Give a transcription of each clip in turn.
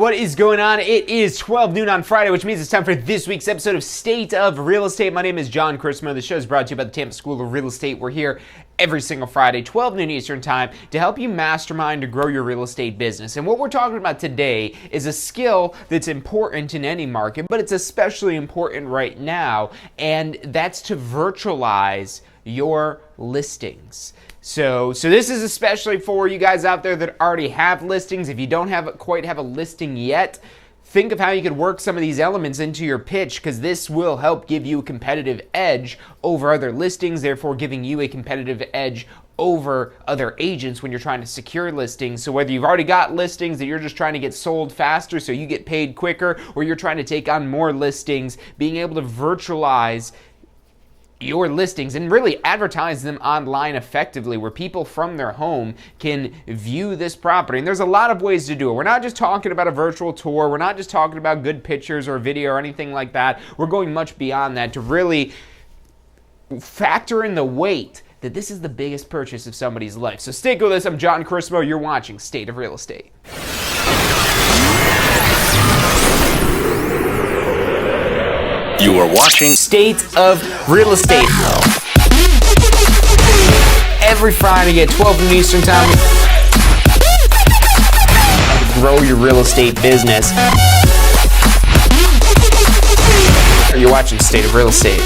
what is going on? It is 12 noon on Friday, which means it's time for this week's episode of State of Real Estate. My name is John Christmo. The show is brought to you by the Tampa School of Real Estate. We're here every single Friday, 12 noon Eastern time, to help you mastermind to grow your real estate business. And what we're talking about today is a skill that's important in any market, but it's especially important right now, and that's to virtualize your listings. So this is especially for you guys out there that already have listings. If you don't quite have a listing yet, think of how you could work some of these elements into your pitch, because this will help give you a competitive edge over other listings, therefore giving you a competitive edge over other agents when you're trying to secure listings. So whether you've already got listings that you're just trying to get sold faster so you get paid quicker, or you're trying to take on more listings, being able to virtualize your listings and really advertise them online effectively, where people from their home can view this property. And there's a lot of ways to do it. We're not just talking about a virtual tour. We're not just talking about good pictures or video or anything like that. We're going much beyond that to really factor in the weight that this is the biggest purchase of somebody's life. So stick with us. I'm John Christmo. You're watching State of Real Estate. You are watching State of Real Estate. Every Friday at 12 noon Eastern time. Grow your real estate business. You're watching State of Real Estate.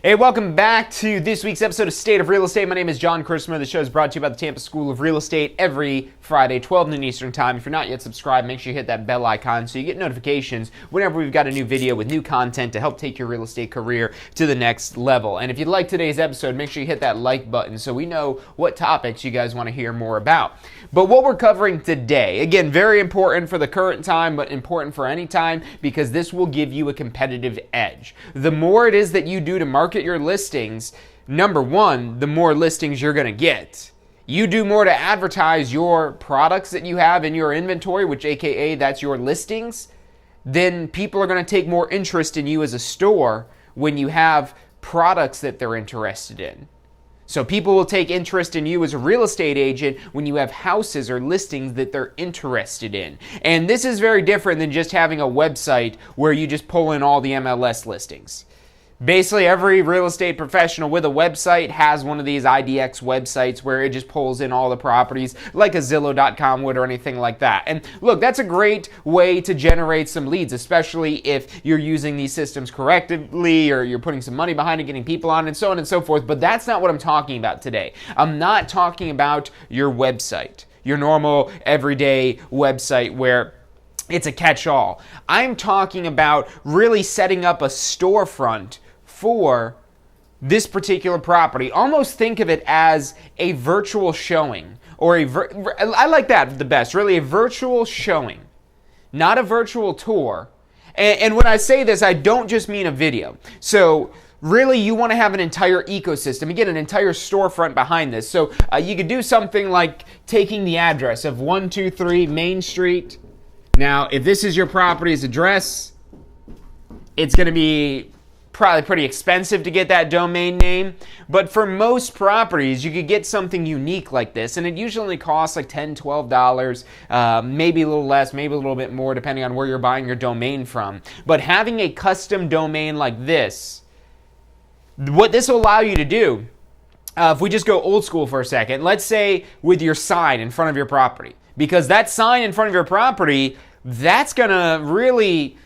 Hey, welcome back to this week's episode of State of Real Estate. My name is John Christmo. The show is brought to you by the Tampa School of Real Estate every Friday, 12 noon Eastern time. If you're not yet subscribed, make sure you hit that bell icon so you get notifications whenever we've got a new video with new content to help take your real estate career to the next level. And if you like today's episode, make sure you hit that like button so we know what topics you guys want to hear more about. But what we're covering today, again, very important for the current time, but important for any time, because this will give you a competitive edge. The more it is that you do to market your listings, number one, the more listings you're going to get. You do more to advertise your products that you have in your inventory, which AKA that's your listings, then people are going to take more interest in you as a store when you have products that they're interested in. So people will take interest in you as a real estate agent when you have houses or listings that they're interested in. And this is very different than just having a website where you just pull in all the MLS listings. Basically, every real estate professional with a website has one of these IDX websites where it just pulls in all the properties like a Zillow.com would or anything like that. And look, that's a great way to generate some leads, especially if you're using these systems correctly or you're putting some money behind it, getting people on, and so on and so forth. But that's not what I'm talking about today. I'm not talking about your website, your normal everyday website where it's a catch-all. I'm talking about really setting up a storefront for this particular property. Almost think of it as a virtual showing, or I like that the best, really a virtual showing, not a virtual tour. And when I say this, I don't just mean a video. So really, you want to have an entire ecosystem. You get an entire storefront behind this. So you could do something like taking the address of 123 Main Street. Now, if this is your property's address, it's going to be probably pretty expensive to get that domain name. But for most properties, you could get something unique like this, and it usually costs like $10, $12, maybe a little less, maybe a little bit more, depending on where you're buying your domain from. But having a custom domain like this, what this will allow you to do, if we just go old school for a second, let's say with your sign in front of your property, because that sign in front of your property, that's going to really,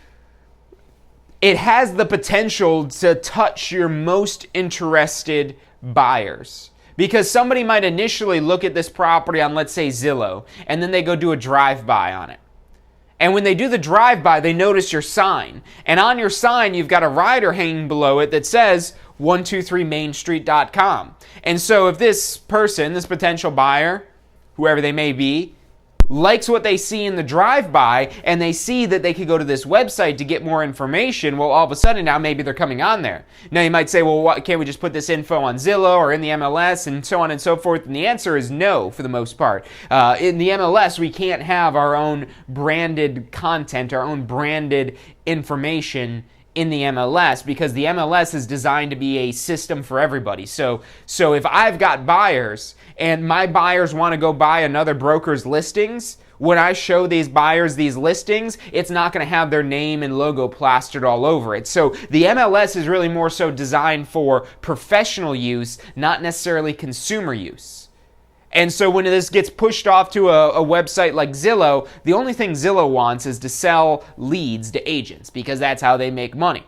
it has the potential to touch your most interested buyers. Because somebody might initially look at this property on, let's say, Zillow, and then they go do a drive-by on it. And when they do the drive-by, they notice your sign. And on your sign, you've got a rider hanging below it that says 123mainstreet.com. And so if this person, this potential buyer, whoever they may be, likes what they see in the drive-by, and they see that they could go to this website to get more information, well, all of a sudden now maybe they're coming on there. Now you might say, well, can't we just put this info on Zillow or in the MLS and so on and so forth? And the answer is no, for the most part. In the MLS, we can't have our own branded content, our own branded information in the MLS, because the MLS is designed to be a system for everybody. So if I've got buyers and my buyers want to go buy another broker's listings, when I show these buyers these listings, it's not going to have their name and logo plastered all over it. So the MLS is really more so designed for professional use, not necessarily consumer use. And so when this gets pushed off to a website like Zillow, the only thing Zillow wants is to sell leads to agents, because that's how they make money.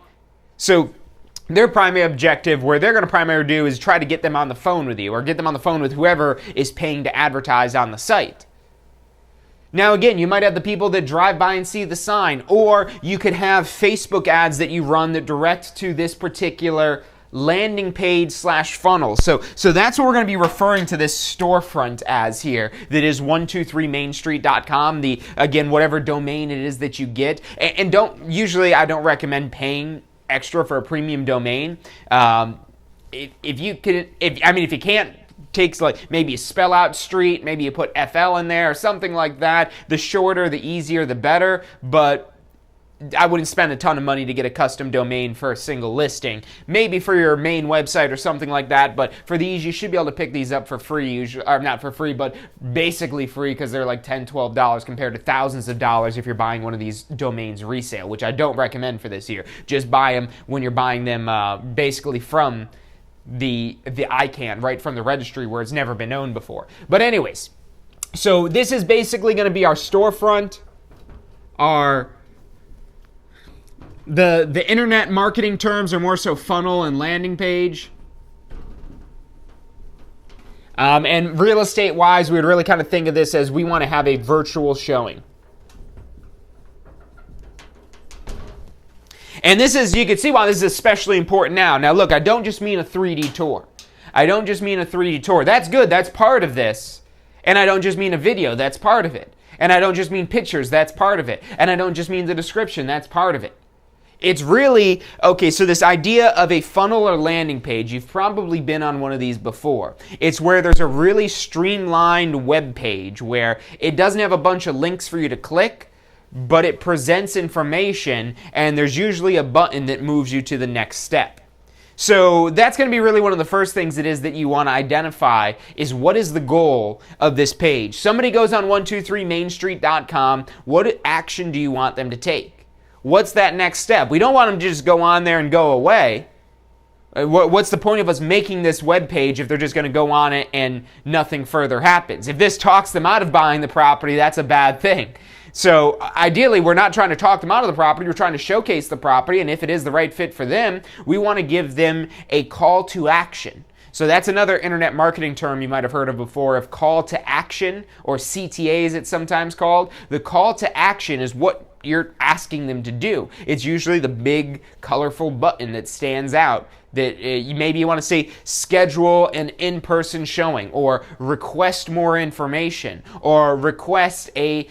So their primary objective, where they're going to primarily do, is try to get them on the phone with you, or get them on the phone with whoever is paying to advertise on the site. Now again, you might have the people that drive by and see the sign, or you could have Facebook ads that you run that direct to this particular landing page / funnel. So that's what we're going to be referring to this storefront as here. That is 123mainstreet.com. Again, whatever domain it is that you get. And I don't recommend paying extra for a premium domain. If you can't, takes like maybe you spell out street, maybe you put FL in there or something like that. The shorter, the easier, the better. But I wouldn't spend a ton of money to get a custom domain for a single listing. Maybe for your main website or something like that, but for these, you should be able to pick these up for free, usually, or not for free, but basically free, because they're like $10, $12 compared to thousands of dollars if you're buying one of these domains resale, which I don't recommend for this year. Just buy them when you're buying them basically from the ICANN, right from the registry where it's never been owned before. But anyways, so this is basically going to be our storefront, The internet marketing terms are more so funnel and landing page. And real estate wise, we would really kind of think of this as we want to have a virtual showing. And this is, you can see why this is especially important now. Now look, I don't just mean a 3D tour. That's good, that's part of this. And I don't just mean a video, that's part of it. And I don't just mean pictures, that's part of it. And I don't just mean the description, that's part of it. It's really, okay, so this idea of a funnel or landing page, you've probably been on one of these before. It's where there's a really streamlined web page where it doesn't have a bunch of links for you to click, but it presents information, and there's usually a button that moves you to the next step. So that's going to be really one of the first things it is that you want to identify is what is the goal of this page. Somebody goes on 123mainstreet.com, what action do you want them to take? What's that next step? We don't want them to just go on there and go away. What's the point of us making this web page if they're just going to go on it and nothing further happens? If this talks them out of buying the property, that's a bad thing. So ideally, we're not trying to talk them out of the property. We're trying to showcase the property, and if it is the right fit for them, we want to give them a call to action. So that's another internet marketing term you might have heard of before, of call to action, or CTA as it's sometimes called. The call to action is what you're asking them to do. It's usually the big, colorful button that stands out. That maybe you want to say schedule an in-person showing, or request more information, or request a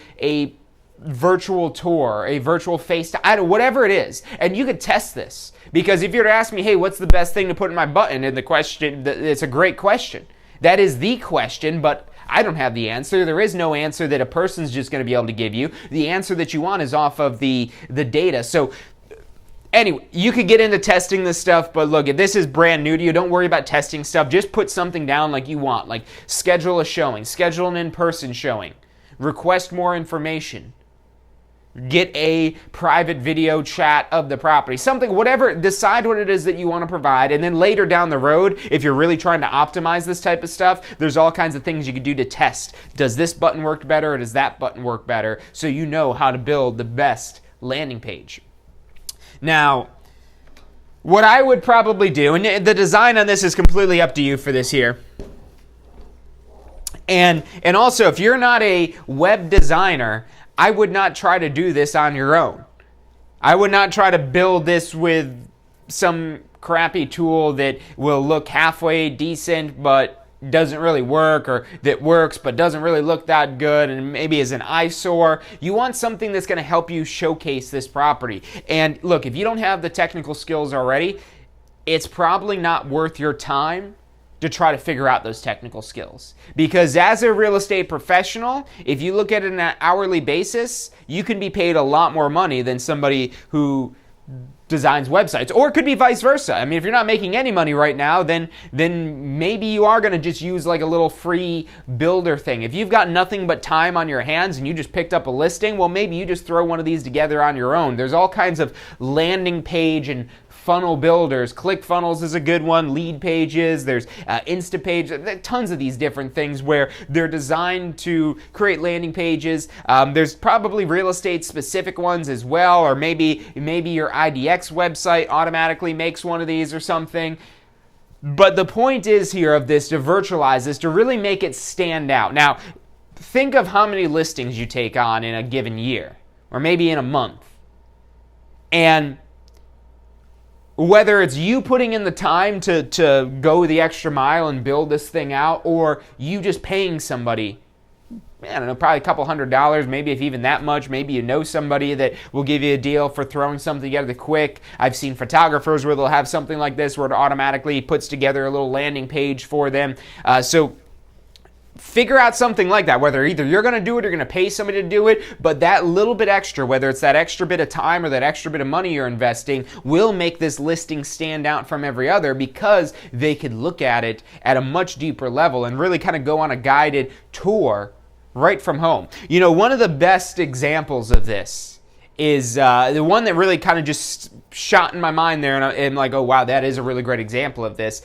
virtual tour, a virtual FaceTime, whatever it is. And you could test this. Because if you were to ask me, hey, what's the best thing to put in my button? And the question, it's a great question. That is the question, but I don't have the answer. There is no answer that a person's just going to be able to give you. The answer that you want is off of the data. So anyway, you could get into testing this stuff, but look, if this is brand new to you, don't worry about testing stuff. Just put something down like you want, like schedule a showing, schedule an in-person showing, request more information, get a private video chat of the property, something, whatever, decide what it is that you want to provide. And then later down the road, if you're really trying to optimize this type of stuff, there's all kinds of things you could do to test. Does this button work better, or does that button work better? So you know how to build the best landing page. Now, what I would probably do, and the design on this is completely up to you for this here. And also, if you're not a web designer, I would not try to do this on your own. I would not try to build this with some crappy tool that will look halfway decent but doesn't really work, or that works but doesn't really look that good and maybe is an eyesore. You want something that's going to help you showcase this property. And look, if you don't have the technical skills already, it's probably not worth your time to try to figure out those technical skills. Because as a real estate professional, if you look at it on an hourly basis, you can be paid a lot more money than somebody who designs websites, or it could be vice versa. I mean, if you're not making any money right now, then maybe you are going to just use like a little free builder thing. If you've got nothing but time on your hands and you just picked up a listing, well, maybe you just throw one of these together on your own. There's all kinds of landing page and funnel builders. ClickFunnels is a good one. Lead Pages. There's Instapage. There are tons of these different things where they're designed to create landing pages. There's probably real estate specific ones as well, or maybe your IDX website automatically makes one of these or something. But the point is here of this to virtualize this, to really make it stand out. Now, think of how many listings you take on in a given year, or maybe in a month. And whether it's you putting in the time to go the extra mile and build this thing out, or you just paying somebody, I don't know, probably a couple $100, maybe if even that much. Maybe you know somebody that will give you a deal for throwing something together quick. I've seen photographers where they'll have something like this where it automatically puts together a little landing page for them. So figure out something like that, whether either you're going to do it or you're going to pay somebody to do it, but that little bit extra, whether it's that extra bit of time or that extra bit of money you're investing, will make this listing stand out from every other, because they could look at it at a much deeper level and really kind of go on a guided tour right from home. You know, one of the best examples of this is the one that really kind of just shot in my mind there, and I'm like, oh wow, that is a really great example of this,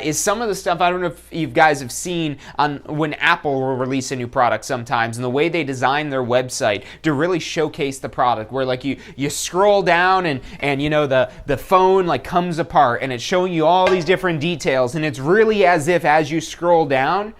is some of the stuff, I don't know if you guys have seen on when Apple will release a new product sometimes, and the way they design their website to really showcase the product, where like you scroll down and you know the phone like comes apart and it's showing you all these different details, and it's really as if as you scroll down,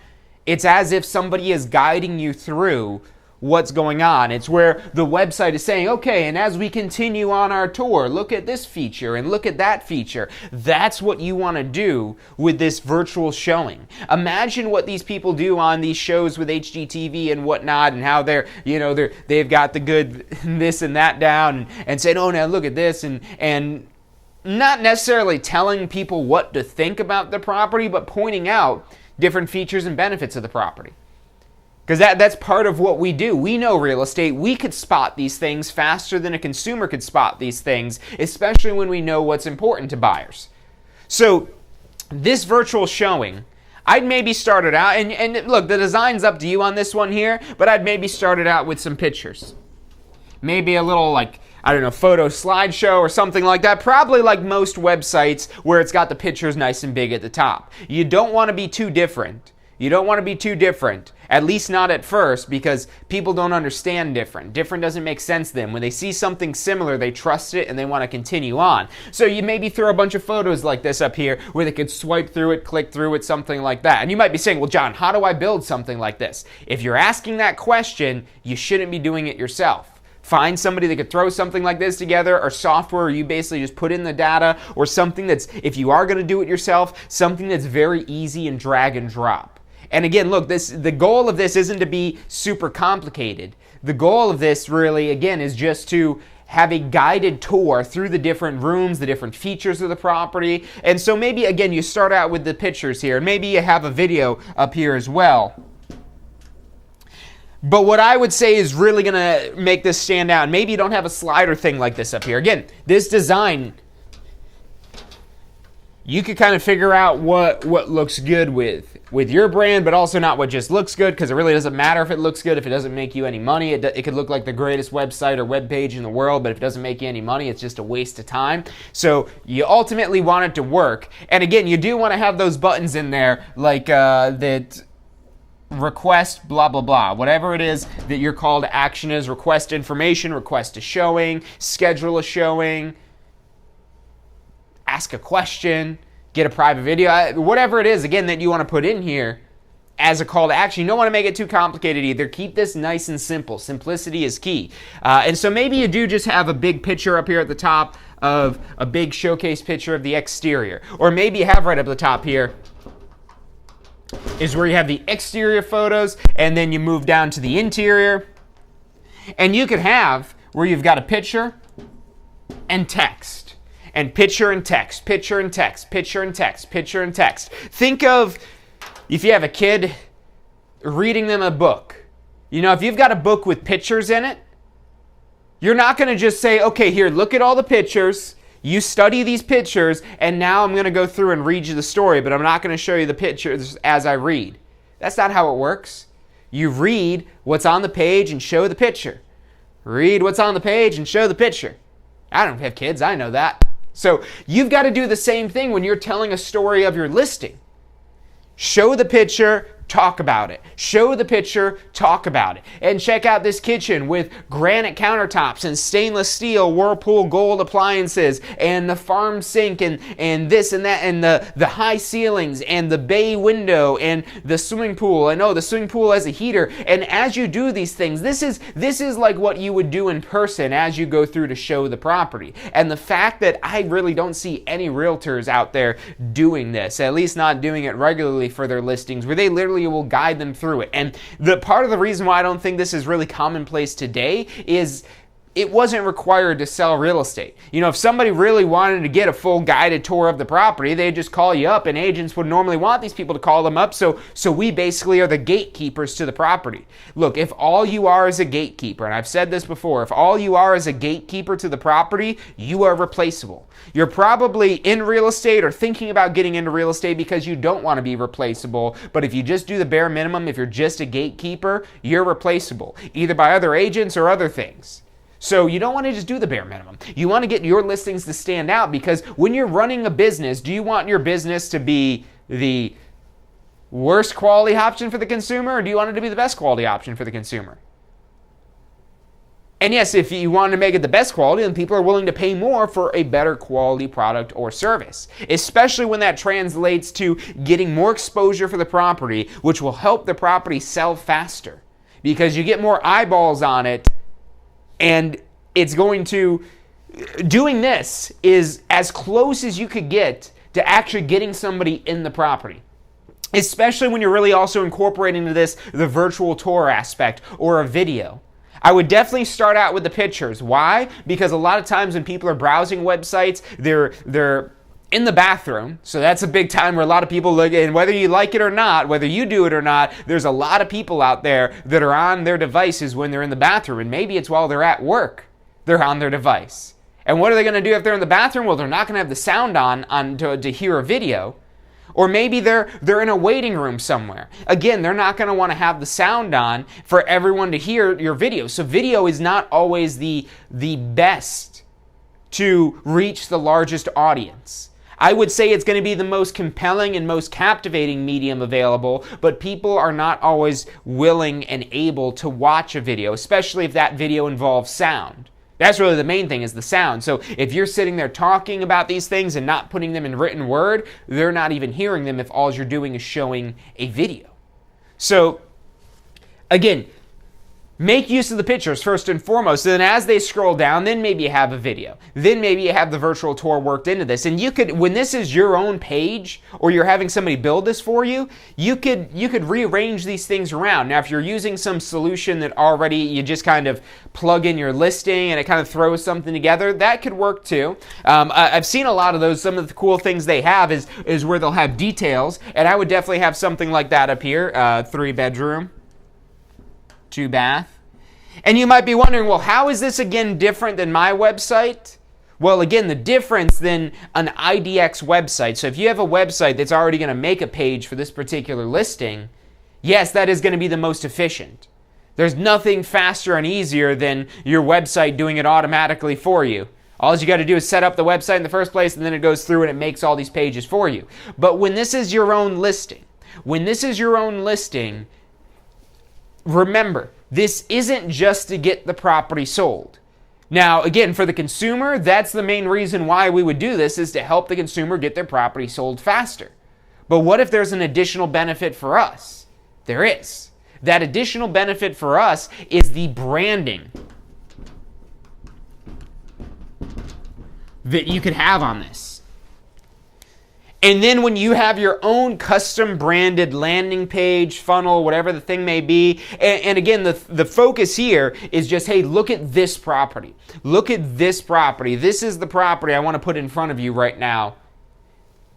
it's as if somebody is guiding you through what's going on. It's where the website is saying, okay, and as we continue on our tour, look at this feature and look at that feature. That's what you want to do with this virtual showing. Imagine what these people do on these shows with HGTV and whatnot, and how they've got the good this and that down, and saying, oh, now look at this, and not necessarily telling people what to think about the property, but pointing out different features and benefits of the property. Because that's part of what we do. We know real estate. We could spot these things faster than a consumer could spot these things, especially when we know what's important to buyers. So this virtual showing, I'd maybe start it out, and look, the design's up to you on this one here, but I'd maybe start it out with some pictures. Maybe a little, like, I don't know, photo slideshow or something like that. Probably like most websites where it's got the pictures nice and big at the top. You don't want to be too different. At least not at first, because people don't understand different. Different doesn't make sense to them. When they see something similar, they trust it and they want to continue on. So you maybe throw a bunch of photos like this up here where they could swipe through it, click through it, something like that. And you might be saying, well, John, how do I build something like this? If you're asking that question, you shouldn't be doing it yourself. Find somebody that could throw something like this together, or software where you basically just put in the data, or something that's, if you are going to do it yourself, something that's very easy and drag and drop. And again, look, the goal of this isn't to be super complicated. The goal of this really, again, is just to have a guided tour through the different rooms, the different features of the property. And so maybe, again, you start out with the pictures here. Maybe you have a video up here as well. But what I would say is really going to make this stand out, and maybe you don't have a slider thing like this up here. Again, this design, you could kind of figure out what looks good with your brand, but also not what just looks good, because it really doesn't matter if it looks good if it doesn't make you any money. It could look like the greatest website or web page in the world, but if it doesn't make you any money, it's just a waste of time. So you ultimately want it to work. And again, you do want to have those buttons in there, like that request blah blah blah, whatever it is that your call to action is. Request information, request a showing, schedule a showing, ask a question, get a private video, whatever it is, again, that you want to put in here as a call to action. You don't want to make it too complicated either. Keep this nice and simple. Simplicity is key. And so maybe you do just have a big picture up here at the top of a big showcase picture of the exterior. Or maybe you have right up the top here is where you have the exterior photos, and then you move down to the interior. And you could have where you've got a picture and text. And picture and text, picture and text, picture and text, picture and text. Think of, if you have a kid, reading them a book. You know, if you've got a book with pictures in it, You're not going to just say, okay, here, look at all the pictures. You study these pictures, and now I'm going to go through and read you the story, but I'm not going to show you the pictures as I read. That's not how it works. You read what's on the page and show the picture. Read what's on the page and show the picture. I don't have kids, I know that. So you've got to do the same thing when you're telling a story of your listing. Show the picture, talk about it. Show the picture, talk about it. And check out this kitchen with granite countertops and stainless steel Whirlpool gold appliances and the farm sink and this and that and the high ceilings and the bay window and the swimming pool. And the swimming pool has a heater. And as you do these things, this is like what you would do in person as you go through to show the property. And the fact that I really don't see any realtors out there doing this, at least not doing it regularly for their listings, where they literally will guide them through it. And the part of the reason why I don't think this is really commonplace today is it wasn't required to sell real estate. If somebody really wanted to get a full guided tour of the property, they'd just call you up, and agents would normally want these people to call them up. So we basically are the gatekeepers to the property. Look, if all you are is a gatekeeper, and I've said this before, if all you are is a gatekeeper to the property, you are replaceable. You're probably in real estate or thinking about getting into real estate because you don't want to be replaceable. But if you just do the bare minimum, if you're just a gatekeeper, you're replaceable, either by other agents or other things. So you don't want to just do the bare minimum. You want to get your listings to stand out, because when you're running a business, do you want your business to be the worst quality option for the consumer, or do you want it to be the best quality option for the consumer? And yes, if you want to make it the best quality, then people are willing to pay more for a better quality product or service, especially when that translates to getting more exposure for the property, which will help the property sell faster, because you get more eyeballs on it. And it's going to, doing this is as close as you could get to actually getting somebody in the property. Especially when you're really also incorporating into this the virtual tour aspect or a video. I would definitely start out with the pictures. Why? Because a lot of times when people are browsing websites, they're in the bathroom, so that's a big time where a lot of people look, and whether you like it or not, whether you do it or not, there's a lot of people out there that are on their devices when they're in the bathroom, and maybe it's while they're at work, they're on their device. And what are they going to do if they're in the bathroom? Well, they're not going to have the sound on to hear a video. Or maybe they're in a waiting room somewhere. Again, they're not going to want to have the sound on for everyone to hear your video. So video is not always the best to reach the largest audience. I would say it's going to be the most compelling and most captivating medium available, but people are not always willing and able to watch a video, especially if that video involves sound. That's really the main thing, is the sound. So if you're sitting there talking about these things and not putting them in written word, they're not even hearing them if all you're doing is showing a video. So again, make use of the pictures first and foremost. And then as they scroll down, then maybe you have a video. Then maybe you have the virtual tour worked into this. And you could, when this is your own page or you're having somebody build this for you, you could rearrange these things around. Now, if you're using some solution that already you just kind of plug in your listing and it kind of throws something together, that could work too. I've seen a lot of those. Some of the cool things they have is where they'll have details. And I would definitely have something like that up here. 3-bedroom. 2-bath. And you might be wondering, well, how is this again different than my website? Well, again, the difference than an IDX website. So if you have a website that's already going to make a page for this particular listing, yes, that is going to be the most efficient. There's nothing faster and easier than your website doing it automatically for you. All you got to do is set up the website in the first place, and then it goes through and it makes all these pages for you. But when this is your own listing, remember, this isn't just to get the property sold. Now, again, for the consumer, that's the main reason why we would do this, is to help the consumer get their property sold faster. But what if there's an additional benefit for us? There is. That additional benefit for us is the branding that you could have on this. And then when you have your own custom branded landing page, funnel, whatever the thing may be, and again, the focus here is just, hey, look at this property. Look at this property. This is the property I want to put in front of you right now.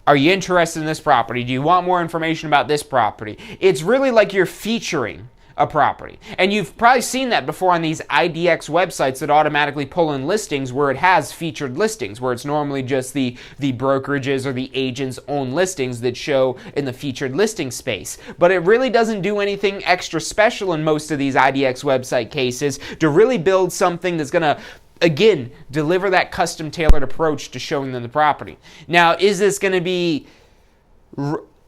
Are you interested in this property? Do you want more information about this property? It's really like you're featuring a property. And you've probably seen that before on these IDX websites that automatically pull in listings where it has featured listings, where it's normally just the brokerages or the agent's own listings that show in the featured listing space. But it really doesn't do anything extra special in most of these IDX website cases to really build something that's going to, again, deliver that custom tailored approach to showing them the property. Now, is this going to be,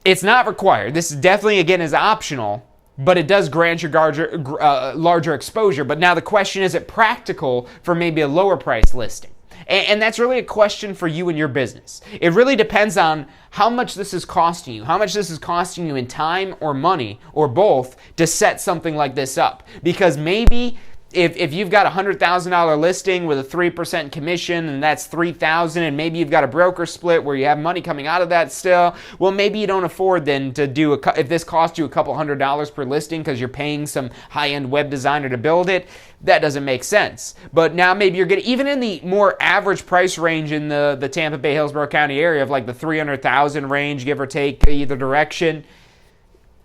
it's not required. This definitely, again, is optional, but it does grant you larger exposure. But now the question, is it practical for maybe a lower price listing? And that's really a question for you and your business. It really depends on how much this is costing you, how much this is costing you in time or money or both to set something like this up. Because maybe if you've got a $100,000 listing with a 3% commission and that's $3,000, and maybe you've got a broker split where you have money coming out of that still, well, maybe you don't afford then to do if this costs you a couple $100 per listing because you're paying some high-end web designer to build it, that doesn't make sense. But now maybe you're getting, even in the more average price range in the Tampa Bay, Hillsborough County area of like the $300,000 range, give or take either direction.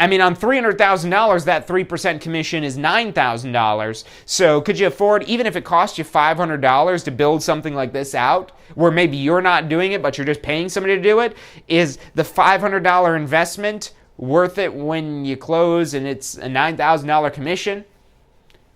I mean, on $300,000, that 3% commission is $9,000. So could you afford, even if it cost you $500 to build something like this out, where maybe you're not doing it, but you're just paying somebody to do it, is the $500 investment worth it when you close and it's a $9,000 commission?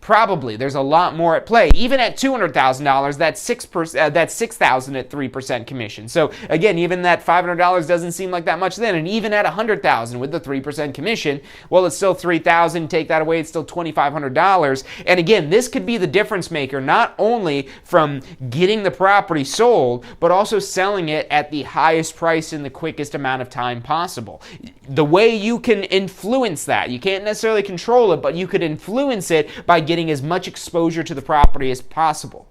Probably. There's a lot more at play. Even at $200,000, that's $6,000 at 3% commission. So again, even that $500 doesn't seem like that much then. And even at $100,000 with the 3% commission, well, it's still $3,000. Take that away, it's still $2,500. And again, this could be the difference maker, not only from getting the property sold, but also selling it at the highest price in the quickest amount of time possible. The way you can influence that, you can't necessarily control it, but you could influence it by getting as much exposure to the property as possible.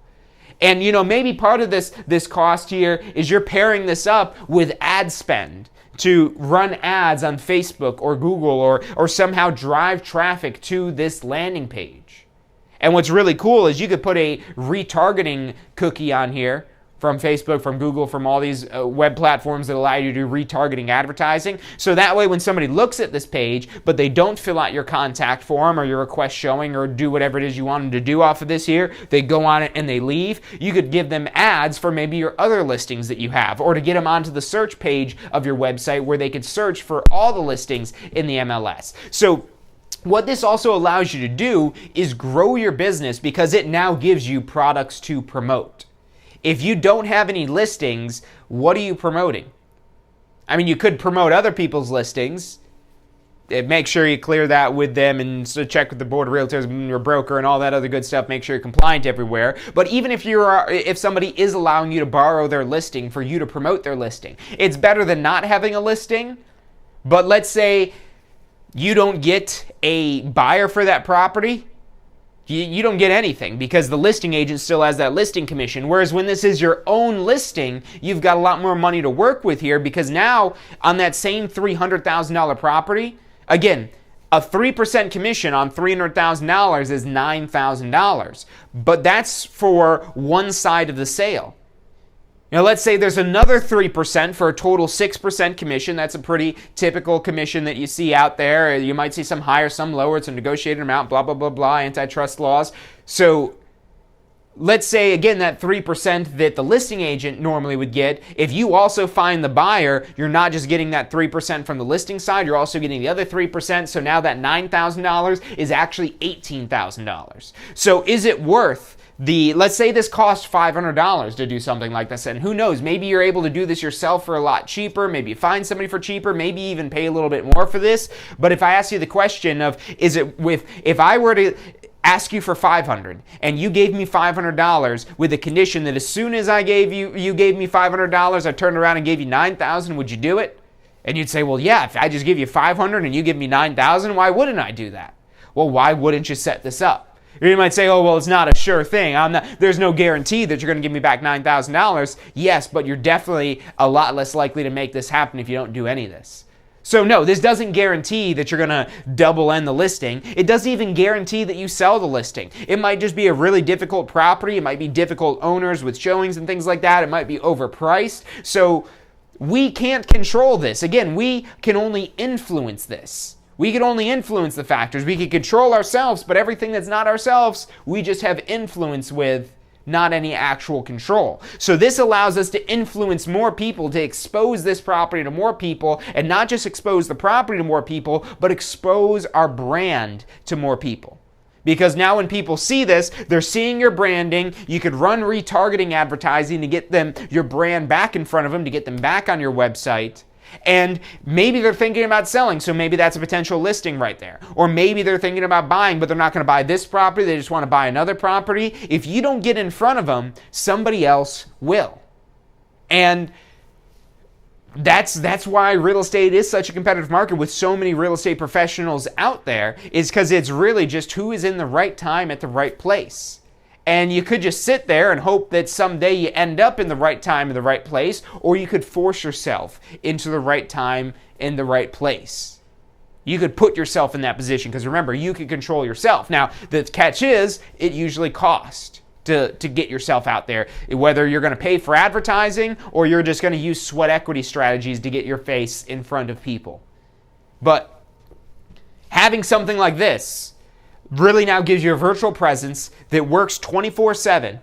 And maybe part of this cost here is you're pairing this up with ad spend to run ads on Facebook or Google or somehow drive traffic to this landing page. And what's really cool is you could put a retargeting cookie on here from Facebook, from Google, from all these web platforms that allow you to do retargeting advertising. So that way when somebody looks at this page, but they don't fill out your contact form or your request showing or do whatever it is you want them to do off of this here, they go on it and they leave, you could give them ads for maybe your other listings that you have, or to get them onto the search page of your website where they could search for all the listings in the MLS. So what this also allows you to do is grow your business because it now gives you products to promote. If you don't have any listings, what are you promoting? I mean, you could promote other people's listings. Make sure you clear that with them and so check with the board of realtors and your broker and all that other good stuff. Make sure you're compliant everywhere. But even if somebody is allowing you to borrow their listing for you to promote their listing, it's better than not having a listing. But let's say you don't get a buyer for that property. You don't get anything because the listing agent still has that listing commission. Whereas when this is your own listing, you've got a lot more money to work with here because now on that same $300,000 property, again, a 3% commission on $300,000 is $9,000. But that's for one side of the sale. Now, let's say there's another 3% for a total 6% commission. That's a pretty typical commission that you see out there. You might see some higher, some lower. It's a negotiated amount, blah, blah, blah, blah, antitrust laws. So let's say, again, that 3% that the listing agent normally would get, if you also find the buyer, you're not just getting that 3% from the listing side, you're also getting the other 3%. So now that $9,000 is actually $18,000. So is it worth let's say this costs $500 to do something like this, and who knows, maybe you're able to do this yourself for a lot cheaper, maybe you find somebody for cheaper, maybe even pay a little bit more for this. But if I ask you the question of, if I were to ask you for $500 and you gave me $500 with the condition that as soon as you gave me $500, I turned around and gave you $9,000, would you do it? And you'd say, well, yeah, if I just give you $500 and you give me $9,000, why wouldn't I do that? Well, why wouldn't you set this up? You might say, oh, well, it's not a sure thing. There's no guarantee that you're going to give me back $9,000. Yes, but you're definitely a lot less likely to make this happen if you don't do any of this. So no, this doesn't guarantee that you're going to double end the listing. It doesn't even guarantee that you sell the listing. It might just be a really difficult property. It might be difficult owners with showings and things like that. It might be overpriced. So we can't control this. Again, we can only influence this. We could only influence the factors. We could control ourselves, but everything that's not ourselves, we just have influence with, not any actual control. So this allows us to influence more people, to expose this property to more people, and not just expose the property to more people, but expose our brand to more people. Because now when people see this, they're seeing your branding. You could run retargeting advertising to get them, your brand back in front of them, to get them back on your website. And maybe they're thinking about selling, so maybe that's a potential listing right there. Or maybe they're thinking about buying, but they're not going to buy this property, they just want to buy another property. If you don't get in front of them, somebody else will. And that's why real estate is such a competitive market with so many real estate professionals out there, is because it's really just who is in the right time at the right place. And you could just sit there and hope that someday you end up in the right time in the right place, or you could force yourself into the right time in the right place. You could put yourself in that position, because remember, you can control yourself. Now, the catch is, it usually costs to get yourself out there, whether you're going to pay for advertising or you're just going to use sweat equity strategies to get your face in front of people. But having something like this really now gives you a virtual presence that works 24/7.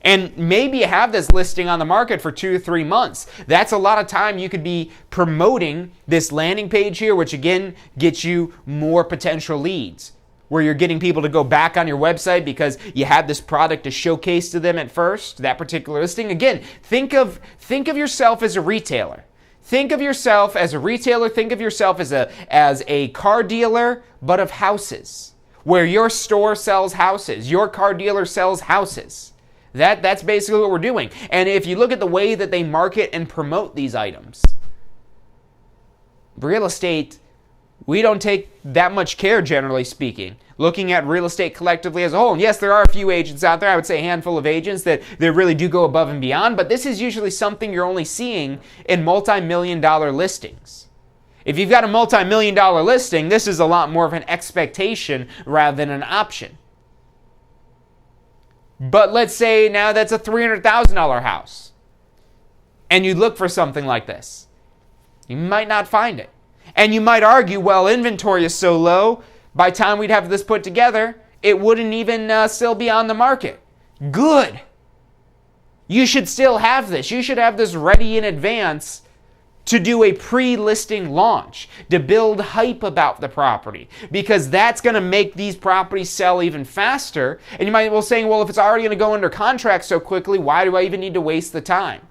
And maybe you have this listing on the market for 2 to 3 months. That's a lot of time you could be promoting this landing page here, which again gets you more potential leads, where you're getting people to go back on your website because you had this product to showcase to them at first, that particular listing. Again, think of yourself as a retailer. Think of yourself as a retailer. Think of yourself as a car dealer, but of houses, where your store sells houses, your car dealer sells houses. That's basically what we're doing. And if you look at the way that they market and promote these items, real estate, we don't take that much care, generally speaking, looking at real estate collectively as a whole. And yes, there are a few agents out there, I would say a handful of agents that really do go above and beyond, but this is usually something you're only seeing in multi-million-dollar listings. If you've got a multi-million-dollar listing, this is a lot more of an expectation rather than an option. But let's say now that's a $300,000 house, and you look for something like this. You might not find it. And you might argue, well, inventory is so low, by the time we'd have this put together, it wouldn't even still be on the market. Good. You should still have this. You should have this ready in advance to do a pre-listing launch, to build hype about the property, because that's going to make these properties sell even faster. And you might be saying, well, if it's already going to go under contract so quickly, why do I even need to waste the time?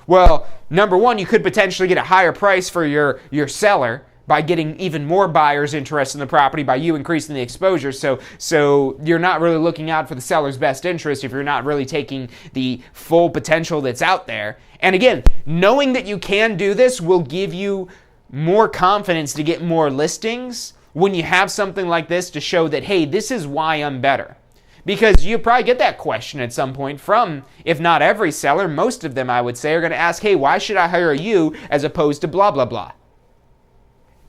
Well, number one, you could potentially get a higher price for your seller by getting even more buyers interested in the property, by you increasing the exposure. So you're not really looking out for the seller's best interest if you're not really taking the full potential that's out there. And again, knowing that you can do this will give you more confidence to get more listings when you have something like this to show that, hey, this is why I'm better. Because you probably get that question at some point from, if not every seller, most of them I would say are going to ask, hey, why should I hire you as opposed to blah, blah, blah?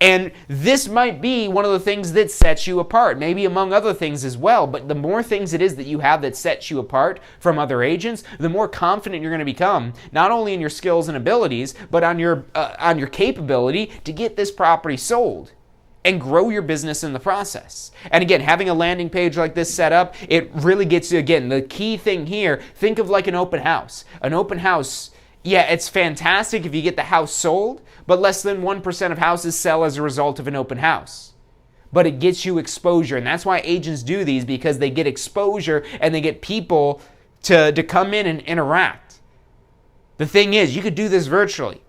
And this might be one of the things that sets you apart, maybe among other things as well. But the more things it is that you have that sets you apart from other agents, the more confident you're going to become, not only in your skills and abilities, but on your capability to get this property sold and grow your business in the process. And again, having a landing page like this set up, it really gets you, again, the key thing here, think of like an open house. An open house, yeah, it's fantastic if you get the house sold, but less than 1% of houses sell as a result of an open house. But it gets you exposure, and that's why agents do these, because they get exposure and they get people to come in and interact. The thing is, you could do this virtually,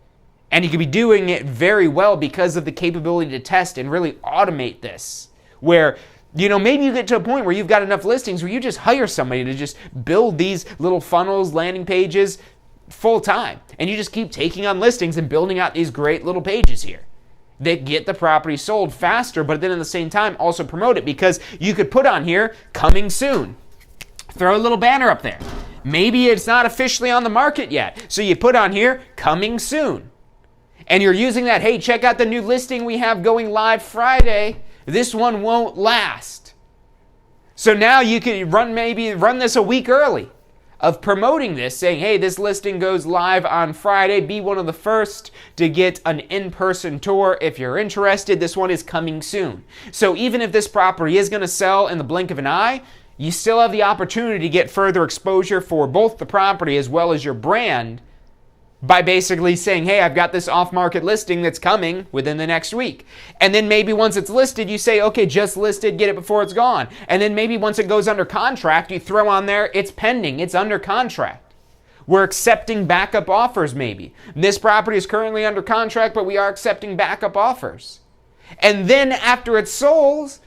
and you could be doing it very well because of the capability to test and really automate this, where maybe you get to a point where you've got enough listings where you just hire somebody to just build these little funnels, landing pages, full time, and you just keep taking on listings and building out these great little pages here that get the property sold faster, but then at the same time also promote it, because you could put on here coming soon, throw a little banner up there. Maybe it's not officially on the market yet, so you put on here coming soon, and you're using that, hey, check out the new listing we have going live Friday, this one won't last. So now you can run this a week early. of promoting this, saying, hey, this listing goes live on Friday. Be one of the first to get an in-person tour if you're interested. This one is coming soon. So even if this property is going to sell in the blink of an eye, you still have the opportunity to get further exposure for both the property as well as your brand by basically saying, hey, I've got this off-market listing that's coming within the next week. And then maybe once it's listed, you say, okay, just listed, get it before it's gone. And then maybe once it goes under contract, you throw on there, it's pending, it's under contract. We're accepting backup offers maybe. This property is currently under contract, but we are accepting backup offers. And then after it's sold,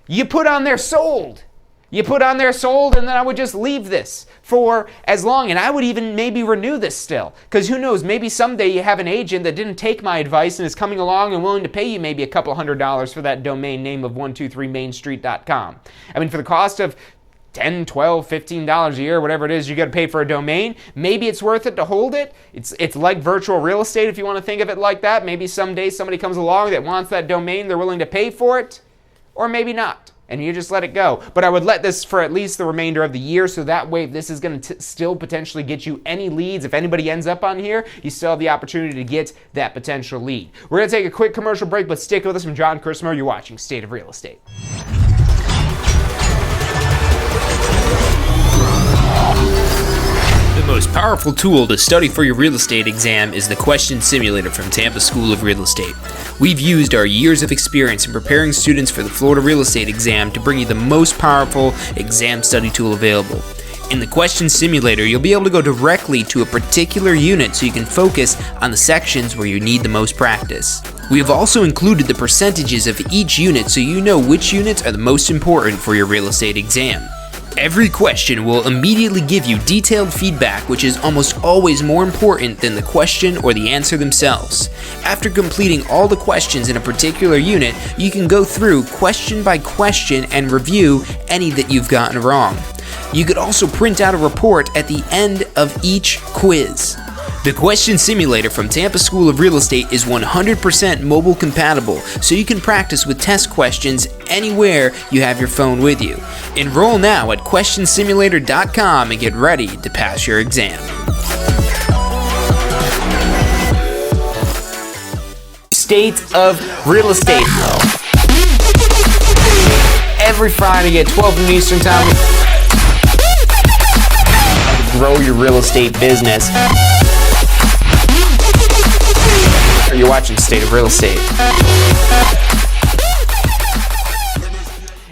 you put on there sold. You put on there sold, and then I would just leave this for as long. And I would even maybe renew this still. Because who knows, maybe someday you have an agent that didn't take my advice and is coming along and willing to pay you maybe a couple $100s for that domain name of 123mainstreet.com. I mean, for the cost of $10, $12, $15 a year, whatever it is you got to pay for a domain, maybe it's worth it to hold it. It's like virtual real estate if you want to think of it like that. Maybe someday somebody comes along that wants that domain, they're willing to pay for it, or maybe not. And you just let it go. But I would let this for at least the remainder of the year, so that way if this is going to still potentially get you any leads, if anybody ends up on here, you still have the opportunity to get that potential lead. We're going to take a quick commercial break, but stick with us. I'm John Christmer. You're watching State of Real Estate. The most powerful tool to study for your real estate exam is the Question Simulator from Tampa School of Real Estate. We've used our years of experience in preparing students for the Florida real estate exam to bring you the most powerful exam study tool available. In the Question Simulator, you'll be able to go directly to a particular unit so you can focus on the sections where you need the most practice. We have also included the percentages of each unit so you know which units are the most important for your real estate exam. Every question will immediately give you detailed feedback, which is almost always more important than the question or the answer themselves. After completing all the questions in a particular unit, you can go through question by question and review any that you've gotten wrong. You could also print out a report at the end of each quiz. The Question Simulator from Tampa School of Real Estate is 100% mobile compatible, so you can practice with test questions anywhere you have your phone with you. Enroll now at questionsimulator.com and get ready to pass your exam. State of Real Estate. Every Friday at 12 noon Eastern Time. Grow your real estate business. You're watching State of Real Estate.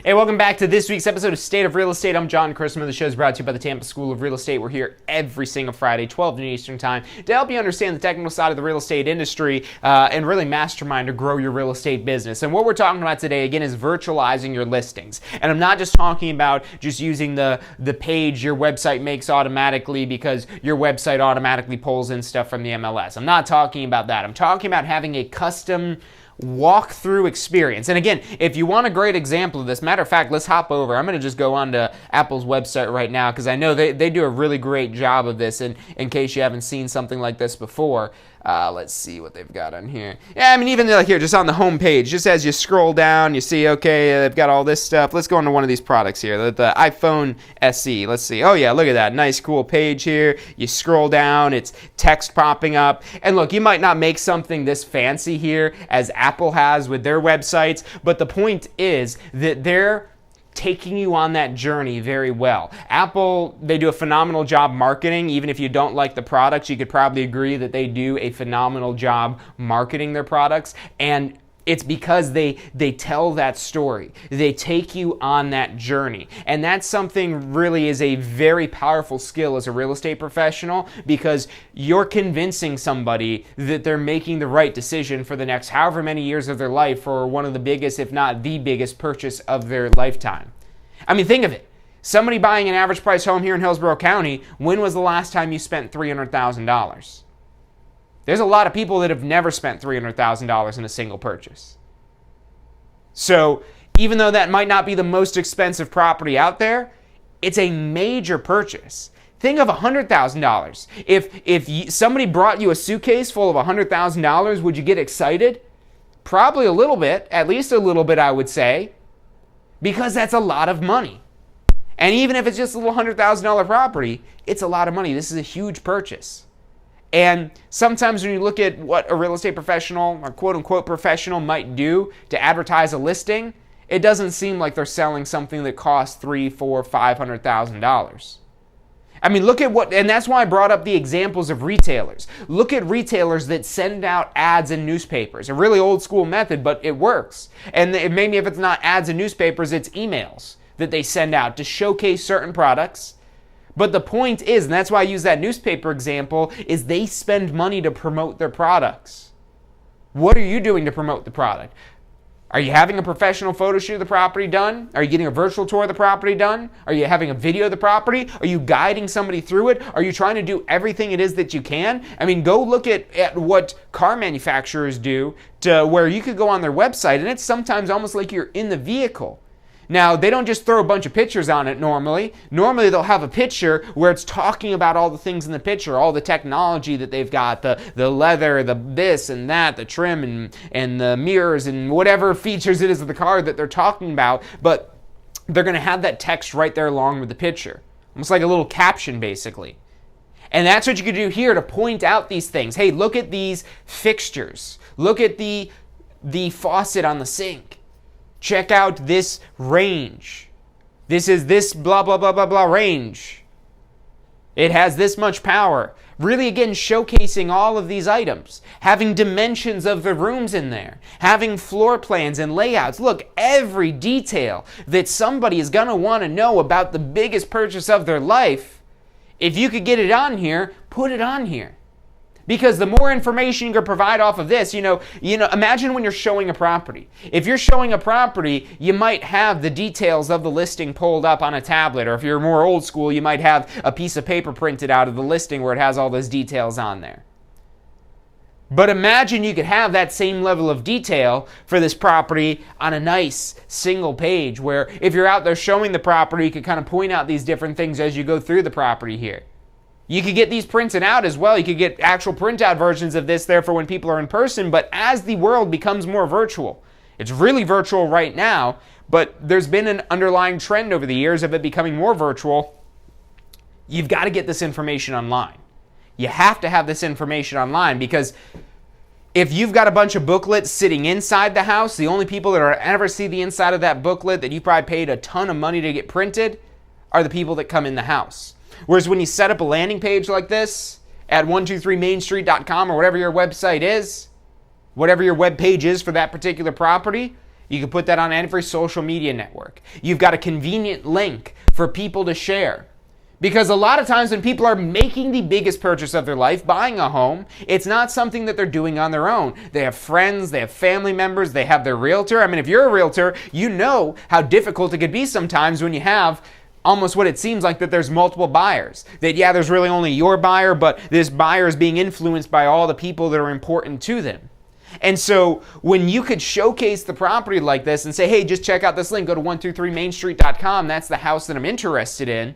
Hey, welcome back to this week's episode of State of Real Estate. I'm John Christmer. The show is brought to you by the Tampa School of Real Estate. We're here every single Friday, 12 noon Eastern Time, to help you understand the technical side of the real estate industry and really mastermind to grow your real estate business. And what we're talking about today, again, is virtualizing your listings. And I'm not just talking about just using the page your website makes automatically because your website automatically pulls in stuff from the MLS. I'm not talking about that. I'm talking about having a custom walk-through experience. And again, if you want a great example of this, matter of fact, let's hop over. I'm going to just go on to Apple's website right now because I know they do a really great job of this. And in case you haven't seen something like this before, let's see what they've got on here. Yeah, I mean, even like here, just on the home page, just as you scroll down, you see, okay, they've got all this stuff. Let's go into one of these products here, the iPhone SE. Let's see. Oh yeah, look at that. Nice, cool page here. You scroll down, it's text popping up. And look, you might not make something this fancy here as Apple has with their websites, but the point is that they're taking you on that journey very well. Apple, they do a phenomenal job marketing. Even if you don't like the products, you could probably agree that they do a phenomenal job marketing their products. And it's because they tell that story. They take you on that journey. And that's something really is a very powerful skill as a real estate professional because you're convincing somebody that they're making the right decision for the next however many years of their life for one of the biggest, if not the biggest purchase of their lifetime. I mean, think of it. Somebody buying an average price home here in Hillsborough County, when was the last time you spent $300,000? There's a lot of people that have never spent $300,000 in a single purchase. So even though that might not be the most expensive property out there, it's a major purchase. Think of $100,000. If somebody brought you a suitcase full of $100,000, would you get excited? Probably a little bit, at least a little bit, I would say, because that's a lot of money. And even if it's just a little $100,000 property, it's a lot of money. This is a huge purchase. And sometimes when you look at what a real estate professional or quote-unquote professional might do to advertise a listing, it doesn't seem like they're selling something that costs $300,000, $400,000, $500,000. I mean, look at what, and that's why I brought up the examples of retailers. Look at retailers that send out ads in newspapers. A really old school method, but it works. And maybe if it's not ads in newspapers, it's emails that they send out to showcase certain products. But the point is, and that's why I use that newspaper example, is they spend money to promote their products. What are you doing to promote the product? Are you having a professional photo shoot of the property done? Are you getting a virtual tour of the property done? Are you having a video of the property? Are you guiding somebody through it? Are you trying to do everything it is that you can? I mean, go look at what car manufacturers do to where you could go on their website and it's sometimes almost like you're in the vehicle. Now, they don't just throw a bunch of pictures on it normally. Normally, they'll have a picture where it's talking about all the things in the picture, all the technology that they've got, the leather, the this and that, the trim and the mirrors and whatever features it is of the car that they're talking about. But they're going to have that text right there along with the picture. Almost like a little caption, basically. And that's what you can do here to point out these things. Hey, look at these fixtures. Look at the faucet on the sink. Check out this range. This is this blah, blah, blah, blah, blah range. It has this much power. Really, again, showcasing all of these items. Having dimensions of the rooms in there. Having floor plans and layouts. Look, every detail that somebody is going to want to know about the biggest purchase of their life, if you could get it on here, put it on here. Because the more information you can provide off of this, imagine when you're showing a property. If you're showing a property, you might have the details of the listing pulled up on a tablet, or if you're more old school, you might have a piece of paper printed out of the listing where it has all those details on there. But imagine you could have that same level of detail for this property on a nice single page where if you're out there showing the property, you could kind of point out these different things as you go through the property here. You could get these printed out as well. You could get actual printout versions of this there for when people are in person. But as the world becomes more virtual, it's really virtual right now, but there's been an underlying trend over the years of it becoming more virtual. You've got to get this information online. You have to have this information online because if you've got a bunch of booklets sitting inside the house, the only people that are ever see the inside of that booklet that you probably paid a ton of money to get printed are the people that come in the house. Whereas when you set up a landing page like this at 123mainstreet.com or whatever your website is, whatever your web page is for that particular property, you can put that on every social media network. You've got a convenient link for people to share. Because a lot of times when people are making the biggest purchase of their life, buying a home, it's not something that they're doing on their own. They have friends, they have family members, they have their realtor. I mean, if you're a realtor, you know how difficult it could be sometimes when you have almost what it seems like that there's multiple buyers. That, yeah, there's really only your buyer, but this buyer is being influenced by all the people that are important to them. And so when you could showcase the property like this and say, hey, just check out this link, go to 123mainstreet.com, that's the house that I'm interested in.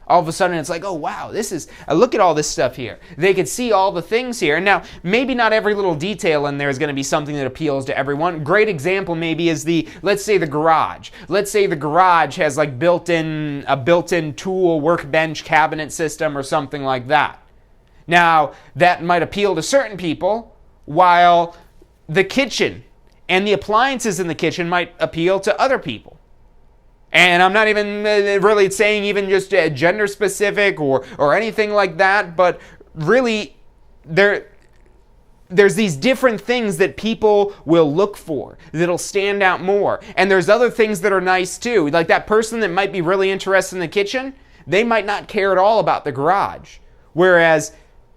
All of a sudden it's like, oh wow, look at all this stuff here. They could see all the things here. Now, maybe not every little detail in there is going to be something that appeals to everyone. Great example maybe is let's say the garage. Let's say the garage has like a built-in tool workbench cabinet system or something like that. Now, that might appeal to certain people, while the kitchen and the appliances in the kitchen might appeal to other people. And I'm not even really saying even just gender specific or anything like that, but really there's these different things that people will look for that'll stand out more. And there's other things that are nice too. Like that person that might be really interested in the kitchen, they might not care at all about the garage. Whereas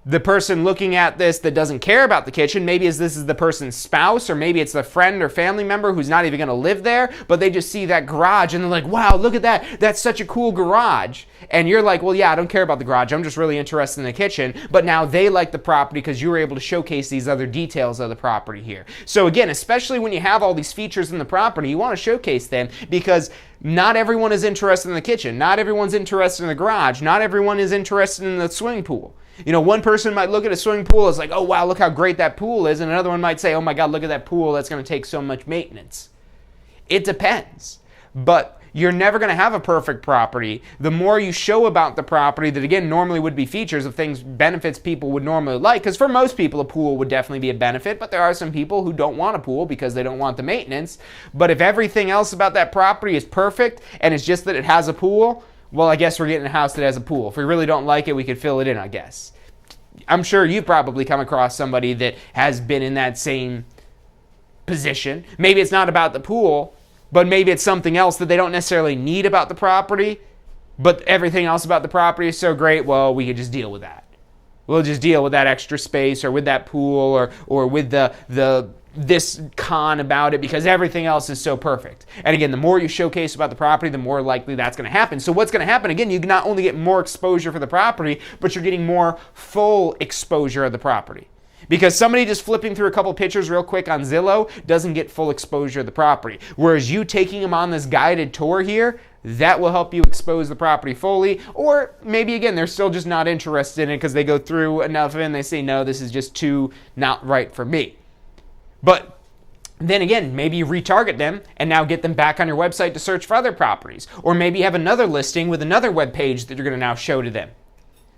the person looking at this that doesn't care about the kitchen, maybe this is the person's spouse, or maybe it's the friend or family member who's not even going to live there, but they just see that garage and they're like, wow, look at that. That's such a cool garage. And you're like, well, yeah, I don't care about the garage. I'm just really interested in the kitchen. But now they like the property because you were able to showcase these other details of the property here. So again, especially when you have all these features in the property, you want to showcase them because not everyone is interested in the kitchen. Not everyone's interested in the garage. Not everyone is interested in the swimming pool. One person might look at a swimming pool as like, oh wow, look how great that pool is. And another one might say, oh my God, look at that pool. That's going to take so much maintenance. It depends. But you're never going to have a perfect property. The more you show about the property that, again, normally would be features of things, benefits people would normally like, because for most people a pool would definitely be a benefit, but there are some people who don't want a pool because they don't want the maintenance. But if everything else about that property is perfect and it's just that it has a pool, well, I guess we're getting a house that has a pool. If we really don't like it, we could fill it in, I guess. I'm sure you've probably come across somebody that has been in that same position. Maybe it's not about the pool, but maybe it's something else that they don't necessarily need about the property, but everything else about the property is so great, well, we could just deal with that. We'll just deal with that extra space or with that pool or with this con about it because everything else is so perfect. And again, the more you showcase about the property, the more likely that's going to happen. So what's going to happen? Again, you not only get more exposure for the property, but you're getting more full exposure of the property. Because somebody just flipping through a couple pictures real quick on Zillow doesn't get full exposure of the property. Whereas you taking them on this guided tour here, that will help you expose the property fully. Or maybe, again, they're still just not interested in it because they go through enough of it and they say, no, this is just too not right for me. But then again, maybe you retarget them and now get them back on your website to search for other properties. Or maybe you have another listing with another web page that you're going to now show to them.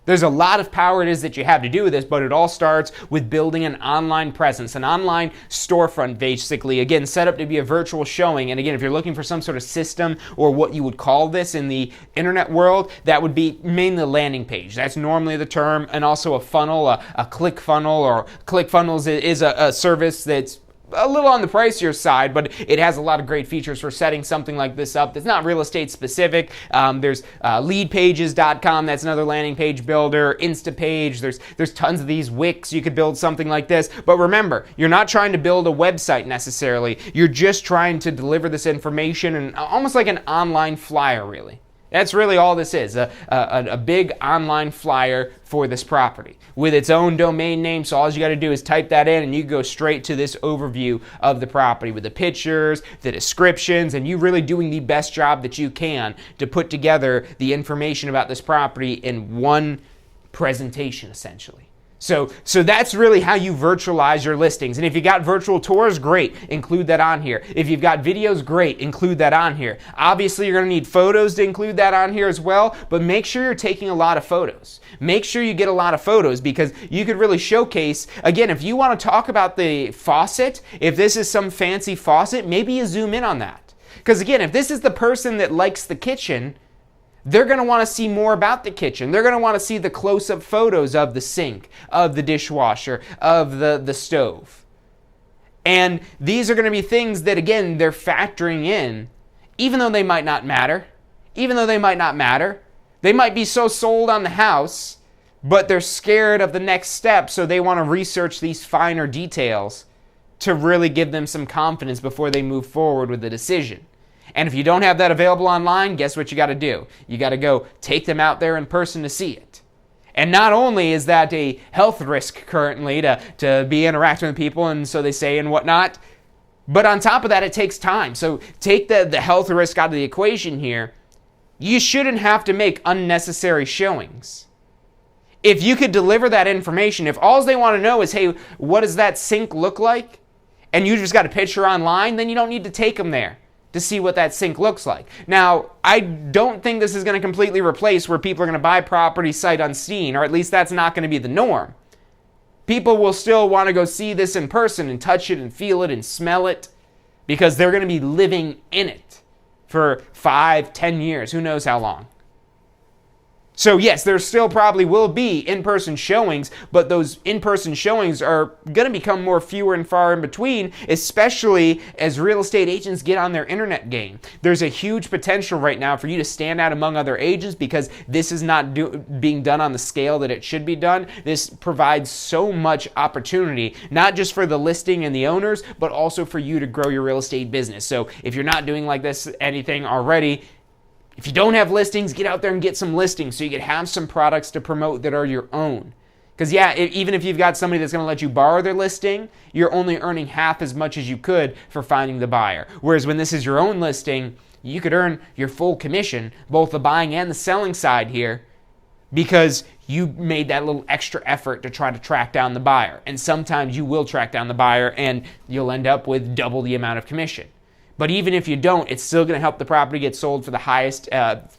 There's a lot of power it is that you have to do with this, but it all starts with building an online presence, an online storefront, basically. Again, set up to be a virtual showing. And again, if you're looking for some sort of system or what you would call this in the internet world, that would be mainly a landing page. That's normally the term. And also a funnel, a click funnel, or ClickFunnels is a service that's a little on the pricier side, but it has a lot of great features for setting something like this up. It's not real estate specific. There's leadpages.com. That's another landing page builder. Instapage. There's tons of these. Wix. You could build something like this. But remember, you're not trying to build a website necessarily. You're just trying to deliver this information and almost like an online flyer, really. That's really all this is, a big online flyer for this property with its own domain name. So all you got to do is type that in and you go straight to this overview of the property with the pictures, the descriptions, and you really doing the best job that you can to put together the information about this property in one presentation, essentially. So that's really how you virtualize your listings. And if you got virtual tours, great, include that on here. If you've got videos, great, include that on here. Obviously, you're going to need photos to include that on here as well, but make sure you're taking a lot of photos. Make sure you get a lot of photos because you could really showcase, again, if you want to talk about the faucet, if this is some fancy faucet, maybe you zoom in on that. Because again, if this is the person that likes the kitchen, they're going to want to see more about the kitchen. They're going to want to see the close-up photos of the sink, of the dishwasher, of the stove. And these are going to be things that, again, they're factoring in, even though they might not matter. They might be so sold on the house, but they're scared of the next step, so they want to research these finer details to really give them some confidence before they move forward with the decision. And if you don't have that available online, guess what you got to do? You got to go take them out there in person to see it. And not only is that a health risk currently to be interacting with people, and so they say and whatnot, but on top of that, it takes time. So take the health risk out of the equation here. You shouldn't have to make unnecessary showings. If you could deliver that information, if all they want to know is, hey, what does that sink look like? And you just got a picture online, then you don't need to take them there to see what that sink looks like. Now, I don't think this is going to completely replace where people are going to buy property sight unseen, or at least that's not going to be the norm. People will still want to go see this in person and touch it and feel it and smell it because they're going to be living in it for 5, 10 years, who knows how long. So yes, there still probably will be in-person showings, but those in-person showings are going to become more fewer and far in between, especially as real estate agents get on their internet game. There's a huge potential right now for you to stand out among other agents because this is not being done on the scale that it should be done. This provides so much opportunity, not just for the listing and the owners, but also for you to grow your real estate business. So if you're not doing like this anything already, if you don't have listings, get out there and get some listings so you can have some products to promote that are your own. Because yeah, even if you've got somebody that's going to let you borrow their listing, you're only earning half as much as you could for finding the buyer. Whereas when this is your own listing, you could earn your full commission, both the buying and the selling side here, because you made that little extra effort to try to track down the buyer. And sometimes you will track down the buyer and you'll end up with double the amount of commission. But even if you don't, it's still going to help the property get sold for the highest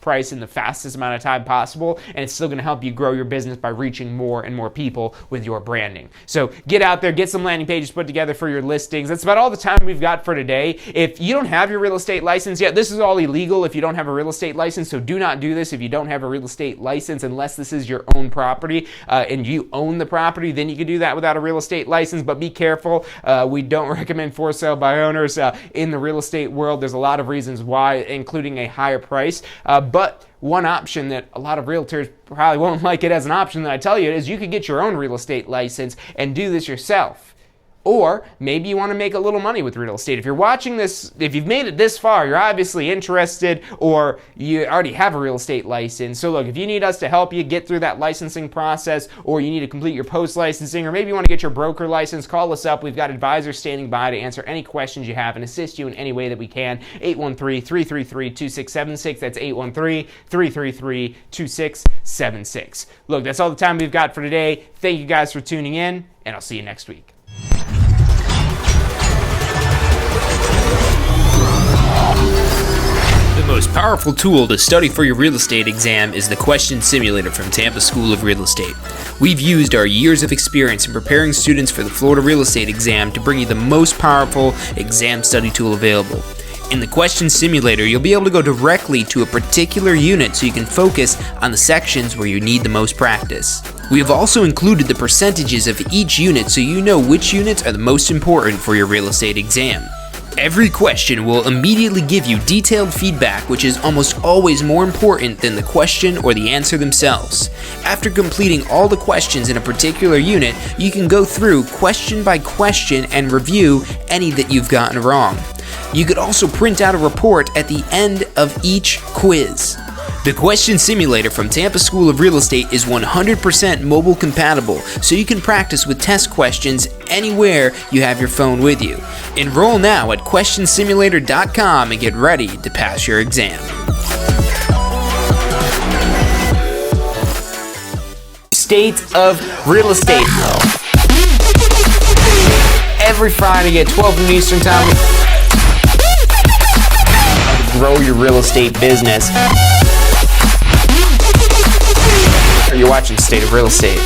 price in the fastest amount of time possible, and it's still going to help you grow your business by reaching more and more people with your branding. So get out there, get some landing pages put together for your listings. That's about all the time we've got for today. If you don't have your real estate license yet, this is all illegal if you don't have a real estate license, so do not do this if you don't have a real estate license unless this is your own property and you own the property. Then you can do that without a real estate license, but be careful. We don't recommend for sale by owners in the real estate world. There's a lot of reasons why, including a higher price, but one option that a lot of realtors probably won't like it as an option that I tell you is you could get your own real estate license and do this yourself. Or maybe you want to make a little money with real estate. If you're watching this, if you've made it this far, you're obviously interested, or you already have a real estate license. So look, if you need us to help you get through that licensing process, or you need to complete your post-licensing, or maybe you want to get your broker license, call us up. We've got advisors standing by to answer any questions you have and assist you in any way that we can. 813-333-2676. That's 813-333-2676. Look, that's all the time we've got for today. Thank you guys for tuning in, and I'll see you next week. The most powerful tool to study for your real estate exam is the Question Simulator from Tampa School of Real Estate. We've used our years of experience in preparing students for the Florida real estate exam to bring you the most powerful exam study tool available. In the Question Simulator, you'll be able to go directly to a particular unit so you can focus on the sections where you need the most practice. We have also included the percentages of each unit so you know which units are the most important for your real estate exam. Every question will immediately give you detailed feedback, which is almost always more important than the question or the answer themselves. After completing all the questions in a particular unit, you can go through question by question and review any that you've gotten wrong. You could also print out a report at the end of each quiz. The Question Simulator from Tampa School of Real Estate is 100% mobile compatible, so you can practice with test questions anywhere you have your phone with you. Enroll now at questionsimulator.com and get ready to pass your exam. State of Real Estate. Every Friday at 12 noon Eastern Time. Grow your real estate business. You're watching State of Real Estate.